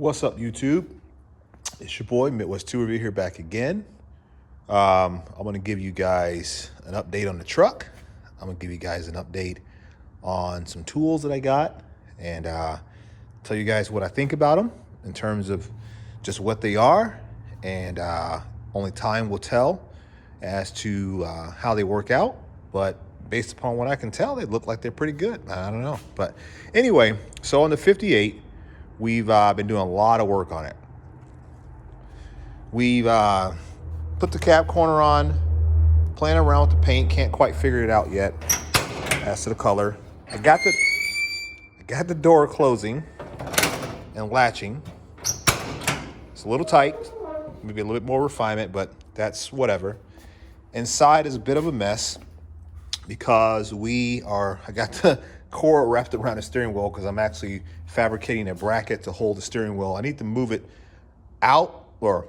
What's up, YouTube? It's your boy Midwest Tour Review here back again. I'm going to give you guys an update on the truck. I'm going to give you guys an update on some tools that I got and tell you guys what I think about them in terms of just what they are. And only time will tell as to how they work out. But based upon what I can tell, they look like they're pretty good. I don't know. But anyway, so on the 58, we've been doing a lot of work on it. We've put the cap corner on, playing around with the paint, can't quite figure it out yet as to the color. I got the door closing and latching. It's a little tight, maybe a little bit more refinement, but that's whatever. Inside is a bit of a mess because I got the core wrapped around the steering wheel because I'm actually fabricating a bracket to hold the steering wheel. I need to move it out a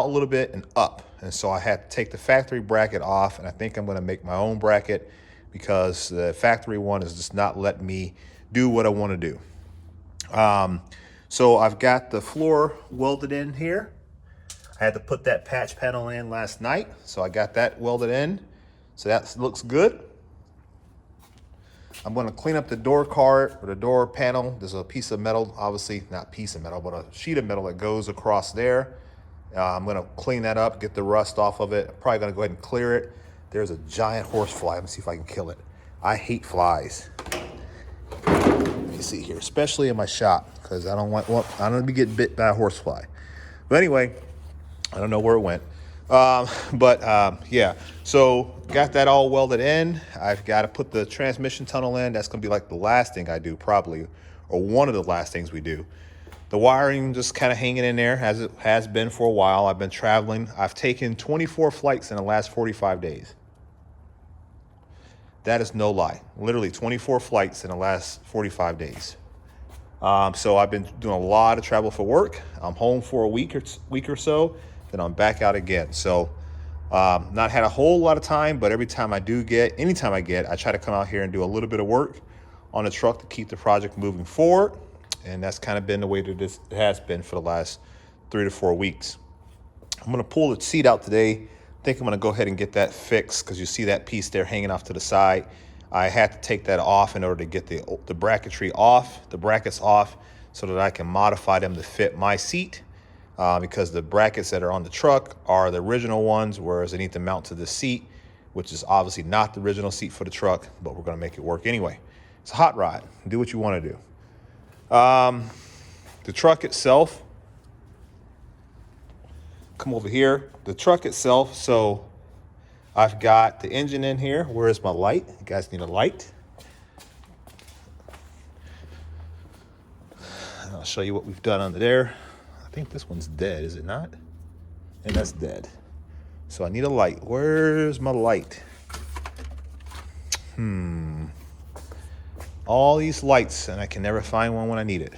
little bit and up. And so I had to take the factory bracket off, and I think I'm going to make my own bracket because the factory one is just not letting me do what I want to do. So I've got the floor welded in here. I had to put that patch panel in last night, so I got that welded in. So that looks good. I'm going to clean up the door card or the door panel. There's a piece of metal, obviously not piece of metal, but a sheet of metal that goes across there. I'm going to clean that up, get the rust off of it. I'm probably going to go ahead and clear it. There's a giant horse fly. Let me see if I can kill it. I hate flies. Let me see here, especially in my shop, because I don't want to be getting bit by a horse fly. But anyway, I don't know where it went. Yeah, so got that all welded in. I've got to put the transmission tunnel in. That's going to be like the last thing I do probably, or one of the last things we do. The wiring just kind of hanging in there as it has been for a while. I've been traveling. I've taken 24 flights in the last 45 days. That is no lie. Literally 24 flights in the last 45 days. So I've been doing a lot of travel for work. I'm home for a week or so. Then I'm back out again. So not had a whole lot of time, but anytime I get, I try to come out here and do a little bit of work on the truck to keep the project moving forward. And that's kind of been the way that this has been for the last 3 to 4 weeks. I'm going to pull the seat out today. I think I'm going to go ahead and get that fixed because you see that piece there hanging off to the side. I had to take that off in order to get the bracketry off, the brackets off, so that I can modify them to fit my seat. Because the brackets that are on the truck are the original ones, whereas I need to mount to the seat, which is obviously not the original seat for the truck, but we're going to make it work anyway. It's a hot rod. Do what you want to do. The truck itself, come over here. The truck itself, so I've got the engine in here. Where is my light? You guys need a light. And I'll show you what we've done under there. I think this one's dead, is it not? And that's dead. So I need a light. Where's my light? All these lights, and I can never find one when I need it.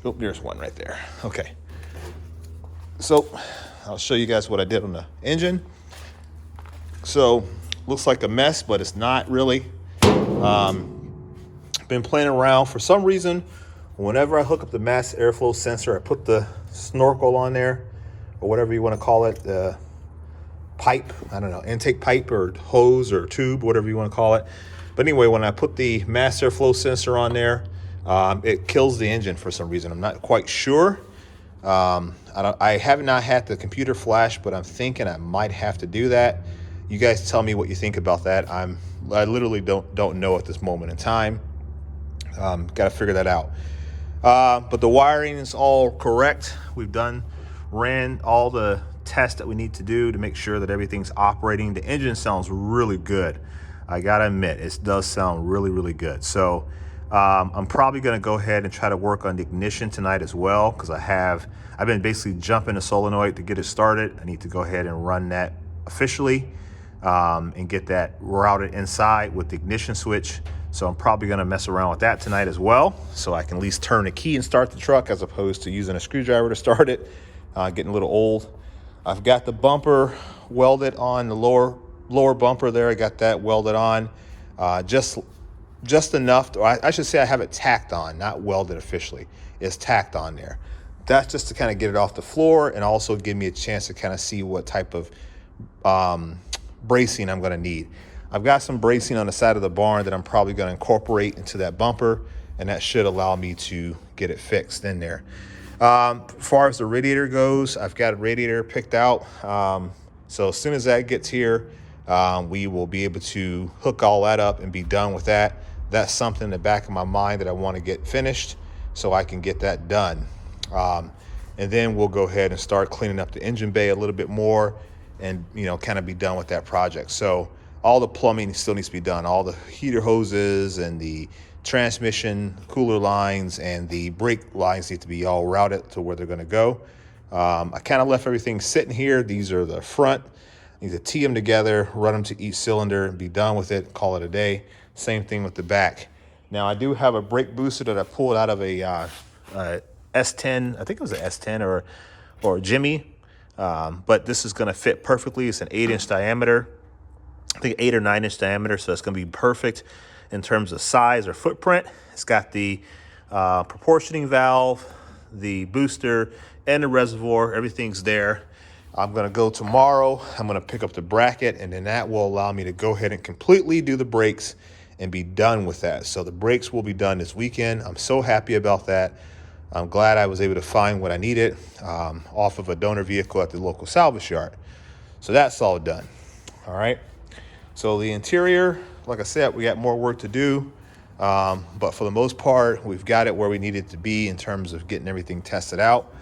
Oh, there's one right there. Okay. So I'll show you guys what I did on the engine. So looks like a mess, but it's not really. Been playing around for some reason. Whenever I hook up the mass airflow sensor, I put the snorkel on there, or whatever you want to call it, the pipe, I don't know, intake pipe or hose or tube, whatever you want to call it. But anyway, when I put the mass airflow sensor on there, it kills the engine for some reason. I'm not quite sure. I have not had the computer flash, but I'm thinking I might have to do that. You guys tell me what you think about that. I literally don't know at this moment in time. Got to figure that out. But the wiring is all correct. We've ran all the tests that we need to do to make sure that everything's operating. The engine sounds really good. I gotta admit, it does sound really, really good. So I'm probably gonna go ahead and try to work on the ignition tonight as well, because I've been basically jumping the solenoid to get it started. I need to go ahead and run that officially and get that routed inside with the ignition switch. So I'm probably going to mess around with that tonight as well, so I can at least turn the key and start the truck as opposed to using a screwdriver to start it. Getting a little old. I've got the bumper welded on the lower bumper there. I got that welded on. Just just enough, or I should say I have it tacked on, not welded officially. It's tacked on there. That's just to kind of get it off the floor and also give me a chance to kind of see what type of bracing I'm going to need. I've got some bracing on the side of the barn that I'm probably going to incorporate into that bumper, and that should allow me to get it fixed in there. As far as the radiator goes, I've got a radiator picked out. So as soon as that gets here, we will be able to hook all that up and be done with that. That's something in the back of my mind that I want to get finished so I can get that done. And then we'll go ahead and start cleaning up the engine bay a little bit more and, kind of be done with that project. So all the plumbing still needs to be done. All the heater hoses and the transmission cooler lines and the brake lines need to be all routed to where they're going to go. I kind of left everything sitting here. These are the front. I need to tee them together, run them to each cylinder, and be done with it, call it a day. Same thing with the back. Now, I do have a brake booster that I pulled out of a S10. I think it was an S10 or a Jimmy. But this is going to fit perfectly. It's an 8-inch diameter. I think 8 or 9-inch diameter, so it's going to be perfect in terms of size or footprint. It's got the proportioning valve, the booster, and the reservoir. Everything's there. I'm going to go tomorrow. I'm going to pick up the bracket, and then that will allow me to go ahead and completely do the brakes and be done with that. So the brakes will be done this weekend. I'm so happy about that. I'm glad I was able to find what I needed off of a donor vehicle at the local salvage yard. So that's all done. All right. So the interior, like I said, we got more work to do. But for the most part, we've got it where we need it to be in terms of getting everything tested out.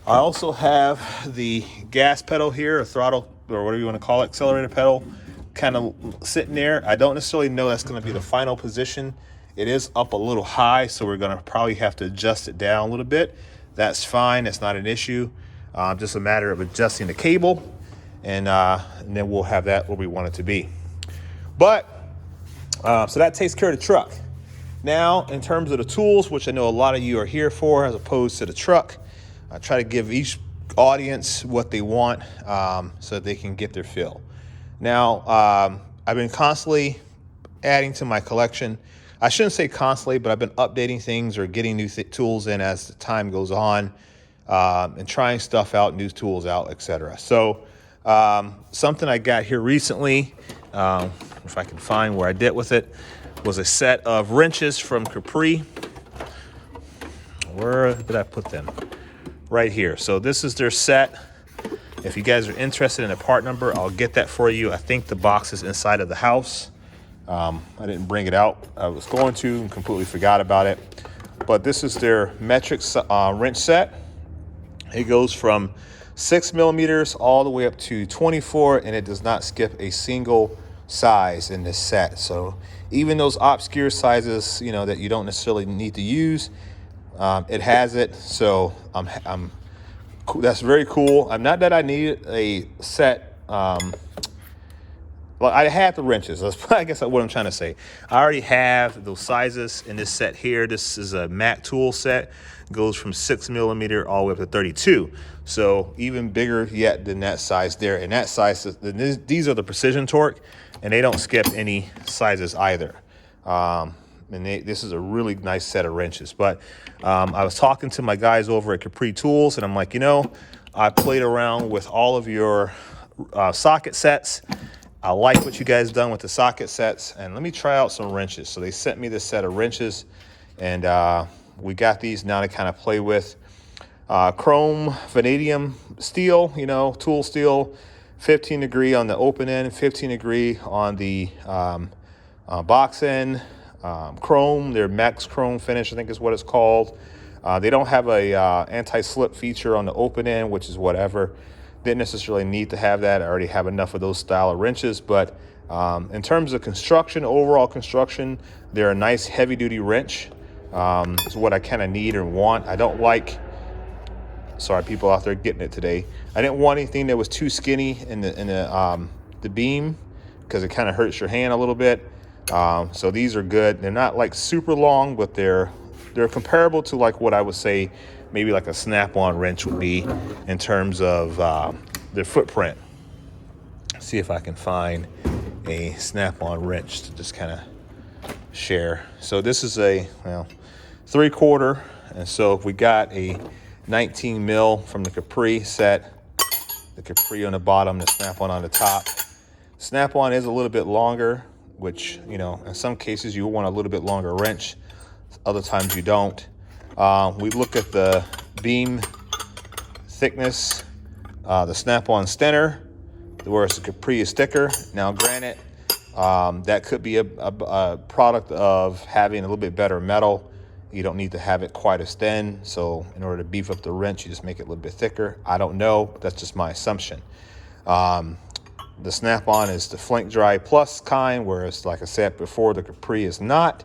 I also have the gas pedal here, a throttle, or whatever you want to call it, accelerator pedal, kind of sitting there. I don't necessarily know that's going to be the final position. It is up a little high, so we're going to probably have to adjust it down a little bit. That's fine. That's not an issue. Just a matter of adjusting the cable, and then we'll have that where we want it to be. But so that takes care of the truck. Now, in terms of the tools, which I know a lot of you are here for as opposed to the truck, I try to give each audience what they want so that they can get their fill. Now, I've been constantly adding to my collection. I shouldn't say constantly, but I've been updating things or getting new tools in as the time goes on, and trying stuff out, new tools out, etc. So something I got here recently, if I can find where I did with it, was a set of wrenches from Capri. Where did I put them? Right here. So this is their set. If you guys are interested in a part number, I'll get that for you. I think the box is inside of the house. I didn't bring it out. I was going to and completely forgot about it. But this is their metric wrench set. It goes from 6 millimeters all the way up to 24, and it does not skip a single size in this set. So even those obscure sizes, that you don't necessarily need to use, it has it. So that's very cool. I'm not that I need a set. Well, I had the wrenches. That's, I guess, what I'm trying to say. I already have those sizes in this set here. This is a Mac tool set. Goes from 6 millimeter all the way up to 32. So even bigger yet than that size there. And that size, these are the Precision Torque, and they don't skip any sizes either. This is a really nice set of wrenches. But I was talking to my guys over at Capri Tools, and I'm like, I played around with all of your socket sets. I like what you guys done with the socket sets, and let me try out some wrenches. So they sent me this set of wrenches, and we got these now to kind of play with. Chrome vanadium steel, tool steel, 15 degree on the open end, 15 degree on the box end. Chrome, their Max Chrome finish, I think is what it's called. They don't have a anti-slip feature on the open end, which is whatever. Didn't necessarily need to have that. I already have enough of those style of wrenches. But in terms of construction, overall construction, they're a nice heavy-duty wrench. It's what I kind of need and want. I don't like, sorry, people out there getting it today. I didn't want anything that was too skinny in the beam, because it kind of hurts your hand a little bit. So these are good. They're not like super long, but they're comparable to like what I would say maybe like a Snap-on wrench would be in terms of their footprint. See if I can find a Snap-on wrench to just kind of share. So this is a 3/4, and so if we got a 19 mil from the Capri set, the Capri on the bottom, the Snap-on on the top. Snap-on is a little bit longer, which, you know, in some cases you want a little bit longer wrench, other times you don't. We look at the beam thickness, the Snap-on thinner, whereas the Capri is thicker. Now, granted, that could be a product of having a little bit better metal. You don't need to have it quite as thin. So in order to beef up the wrench, you just make it a little bit thicker. I don't know, but that's just my assumption. The Snap-on is the Flink Dry Plus kind, whereas, like I said before, the Capri is not.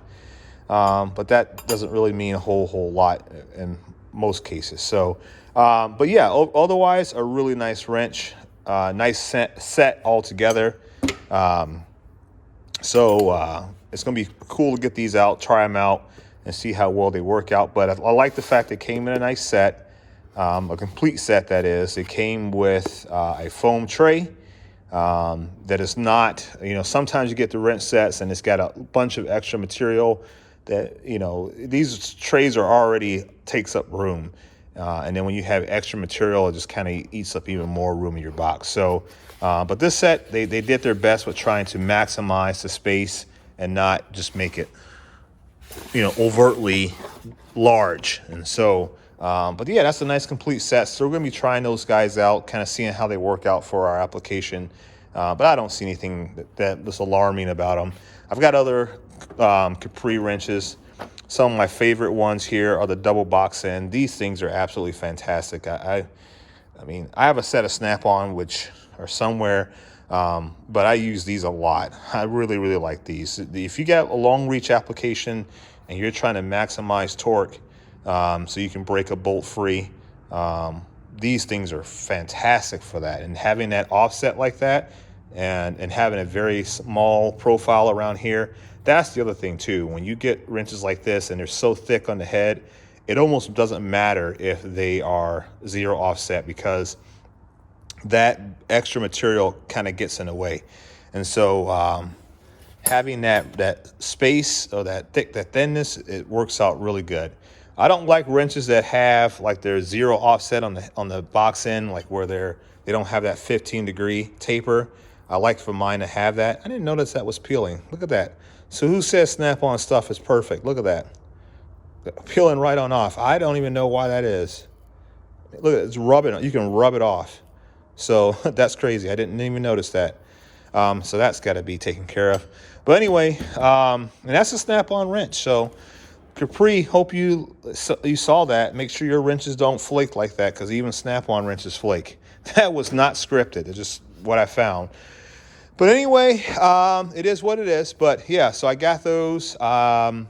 But that doesn't really mean a whole lot in most cases. So, but yeah, otherwise, a really nice wrench, nice set altogether. So it's going to be cool to get these out, try them out, and see how well they work out. But I like the fact they came in a nice set, a complete set, that is. It came with a foam tray that is not, you know, sometimes you get the wrench sets and it's got a bunch of extra material that, you know, these trays are already takes up room. And then when you have extra material, it just kind of eats up even more room in your box. So, but this set, they did their best with trying to maximize the space and not just make it, you know, overtly large. And so, but yeah, that's a nice complete set. So we're going to be trying those guys out, kind of seeing how they work out for our application. But I don't see anything that's alarming about them. I've got other Capri wrenches. Some of my favorite ones here are the double box end. These things are absolutely fantastic. I mean, I have a set of Snap-on which are somewhere, but I use these a lot. I really like these. If you got a long reach application and you're trying to maximize torque, so you can break a bolt free, these things are fantastic for that. And having that offset like that, and having a very small profile around here, that's the other thing too. When you get wrenches like this and they're so thick on the head, it almost doesn't matter if they are zero offset, because that extra material kind of gets in the way. And so having that space, or that thinness, it works out really good. I don't like wrenches that have like their zero offset on the box end, like where they don't have that 15-degree taper. I like for mine to have that. I didn't notice that was peeling. Look at that. So who says Snap-on stuff is perfect? Look at that. Peeling right on off. I don't even know why that is. Look at it, it's rubbing. You can rub it off. So that's crazy. I didn't even notice that. So that's got to be taken care of. But anyway, and that's a Snap-on wrench. So Capri, hope you saw that. Make sure your wrenches don't flake like that, because even Snap-on wrenches flake. That was not scripted. It's just what I found. But anyway, it is what it is. But yeah, so I got those. I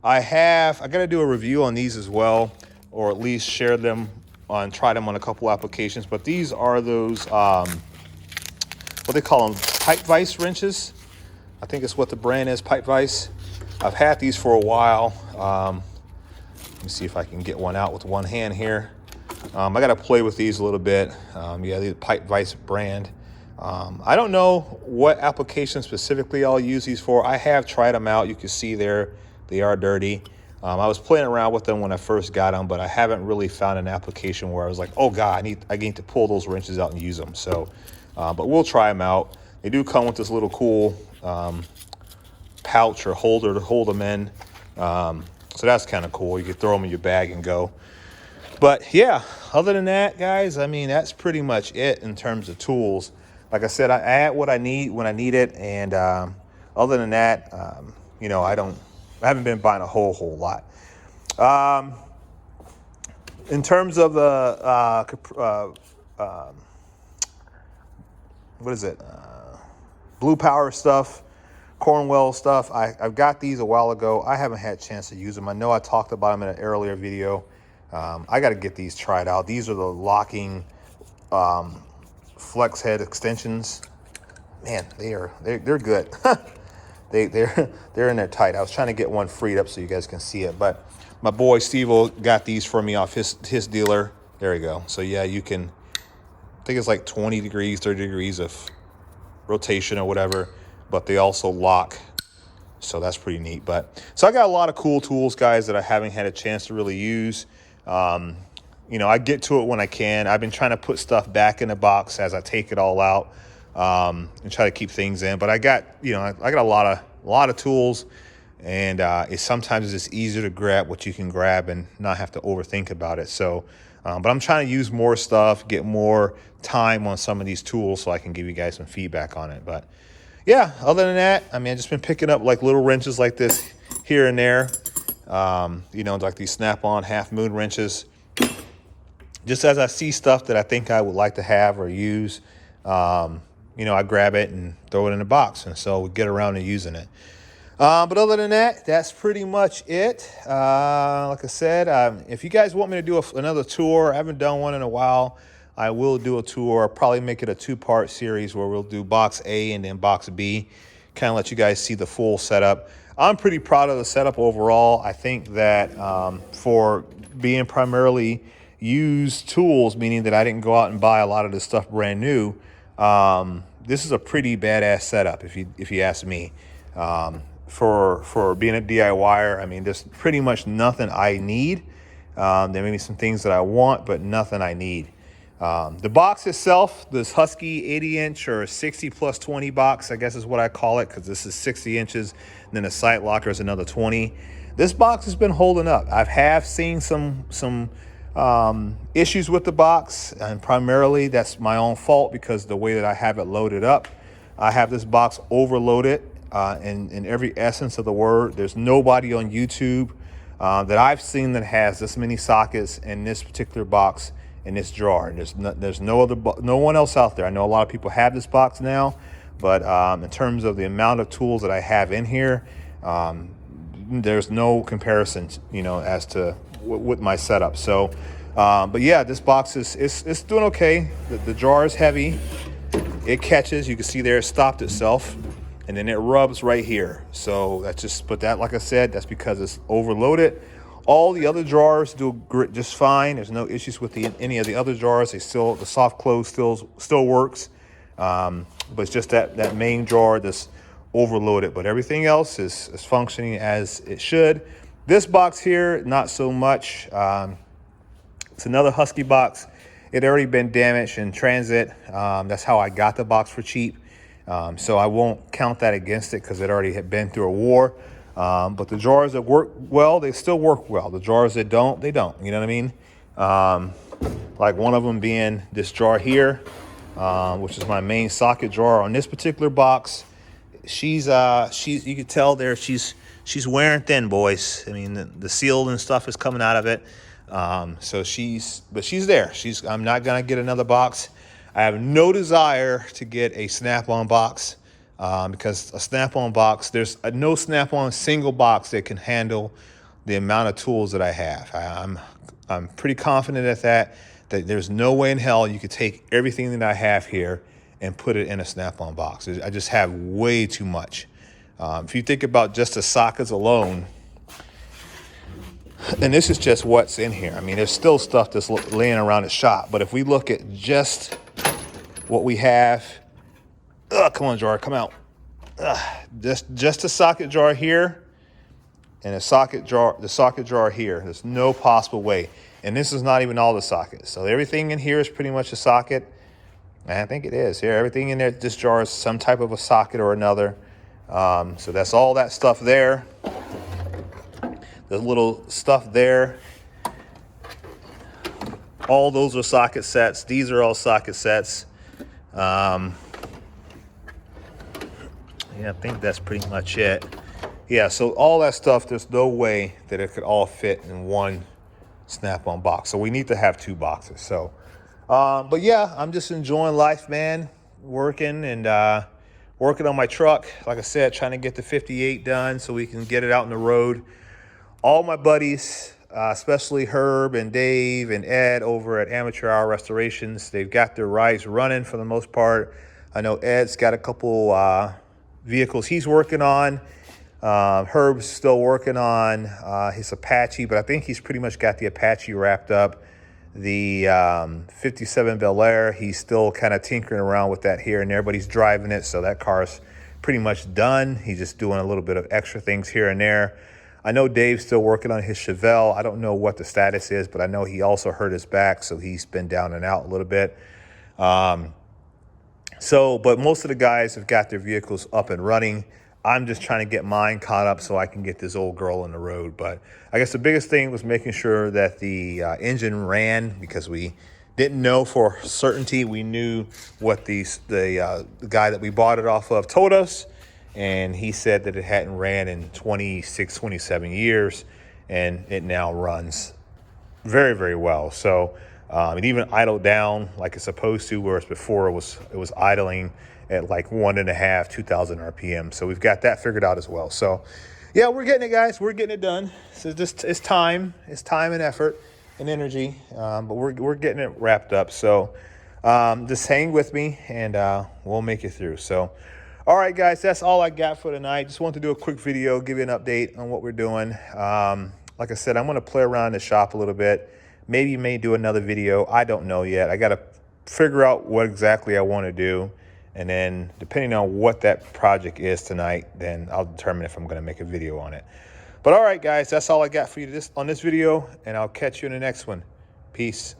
got to do a review on these as well, or at least share them try them on a couple applications. But these are those, what they call them, pipe vise wrenches. I think it's what the brand is, Pipe Vise. I've had these for a while. Let me see if I can get one out with one hand here. I got to play with these a little bit. Yeah, the Pipe Vise brand. I don't know what application specifically I'll use these for. I have tried them out. You can see there, they are dirty. I was playing around with them when I first got them, but I haven't really found an application where I was like, oh God, I need to pull those wrenches out and use them. So, but we'll try them out. They do come with this little cool pouch or holder to hold them in. So that's kind of cool. You can throw them in your bag and go. But yeah, other than that, guys, I mean, that's pretty much it in terms of tools. Like I said, I add what I need when I need it. And other than that, you know, I haven't been buying a whole lot. In terms of the, what is it? Blue Power stuff, Cornwell stuff. I've got these a while ago. I haven't had a chance to use them. I know I talked about them in an earlier video. I got to get these tried out. These are the locking flex head extensions. Man, they're good. They're in there tight. I was trying to get one freed up so you guys can see it, but my boy Steve got these for me off his dealer. There you go. So yeah, you can, I think it's like 20 degrees, 30 degrees of rotation or whatever, but they also lock So that's pretty neat. But so I got a lot of cool tools, guys, that I haven't had a chance to really use. You know, I get to it when I can. I've been trying to put stuff back in the box as I take it all out, and try to keep things in. But I got, you know, I got a lot of tools, and sometimes it's just easier to grab what you can grab and not have to overthink about it. So, but I'm trying to use more stuff, get more time on some of these tools so I can give you guys some feedback on it. But yeah, other than that, I mean, I've just been picking up like little wrenches like this here and there. You know, like these Snap-on half moon wrenches. Just as I see stuff that I think I would like to have or use, you know, I grab it and throw it in the box. And so we get around to using it. But other than that, that's pretty much it. Like I said, if you guys want me to do another tour, I haven't done one in a while. I will do a tour. I'll probably make it a 2-part series where we'll do box A and then box B. Kind of let you guys see the full setup. I'm pretty proud of the setup overall. I think that for being primarily used tools, meaning that I didn't go out and buy a lot of this stuff brand new, this is a pretty badass setup if you ask me. For being a DIYer, I mean, there's pretty much nothing I need. There may be some things that I want, but nothing I need. The box itself, this Husky 80-inch or 60 plus 20 box, I guess is what I call it, because this is 60 inches, and then the sight locker is another 20. This box has been holding up. I have seen some issues with the box, and primarily that's my own fault because the way that I have it loaded up. I have this box overloaded in every essence of the word. There's nobody on YouTube that I've seen that has this many sockets in this particular box in this drawer. There's no one else out there. I know a lot of people have this box now, but in terms of the amount of tools that I have in here, there's no comparison, you know, as to with my setup. So, but yeah, this box is doing okay. The jar is heavy. It catches. You can see there it stopped itself, and then it rubs right here. So that's just, but that, like I said, that's because it's overloaded. All the other drawers do just fine. There's no issues with any of the other drawers. The soft close still works. But it's just that main drawer that's overloaded. But everything else is functioning as it should. This box here, not so much. It's another Husky box. It had already been damaged in transit. That's how I got the box for cheap. So I won't count that against it because it already had been through a war. But the drawers that work well, they still work well. The drawers that don't, they don't. You know what I mean? Like one of them being this drawer here, which is my main socket drawer on this particular box. She's you can tell there she's wearing thin, boys. I mean, the seal and stuff is coming out of it. So she's there. I'm not gonna get another box. I have no desire to get a Snap-on box. Because a Snap-on box, there's no Snap-on single box that can handle the amount of tools that I have. I'm pretty confident at that there's no way in hell you could take everything that I have here and put it in a Snap-on box. I just have way too much. If you think about just the sockets alone, and this is just what's in here. I mean, there's still stuff that's laying around the shop, but if we look at just what we have, come on, jar, come out. Just a socket jar here and the socket jar here. There's no possible way. And this is not even all the sockets. So everything in here is pretty much a socket. And I think it is here. Everything in there, this jar is some type of a socket or another. So that's all that stuff there. The little stuff there. All those are socket sets. These are all socket sets. Yeah, I think that's pretty much it. Yeah, so all that stuff, there's no way that it could all fit in one Snap-on box. So we need to have 2 boxes. So, but yeah, I'm just enjoying life, man. Working and working on my truck. Like I said, trying to get the 58 done so we can get it out on the road. All my buddies, especially Herb and Dave and Ed over at Amateur Hour Restorations, they've got their rides running for the most part. I know Ed's got a couple vehicles he's working on. Herb's still working on his Apache, but I think he's pretty much got the Apache wrapped up. The 57 Bel Air, he's still kind of tinkering around with that here and there, but he's driving it, so that car's pretty much done. He's just doing a little bit of extra things here and there. I know Dave's still working on his Chevelle. I don't know what the status is, but I know he also hurt his back, so he's been down and out a little bit. But most of the guys have got their vehicles up and running. I'm just trying to get mine caught up so I can get this old girl on the road. But I guess the biggest thing was making sure that the engine ran, because we didn't know for certainty. We knew what the guy that we bought it off of told us, and he said that it hadn't ran in 26, 27 years, and it now runs very, very well. So it even idled down like it's supposed to, whereas before it was idling at like 1.5, 2,000 RPM. So we've got that figured out as well. So yeah, we're getting it, guys. We're getting it done. So just it's time and effort and energy, but we're getting it wrapped up. So just hang with me, and we'll make it through. So all right, guys, that's all I got for tonight. Just wanted to do a quick video, give you an update on what we're doing. Like I said, I'm going to play around in the shop a little bit. Maybe may do another video. I don't know yet. I got to figure out what exactly I want to do. And then depending on what that project is tonight, then I'll determine if I'm going to make a video on it. But all right, guys, that's all I got for you on this video, and I'll catch you in the next one. Peace.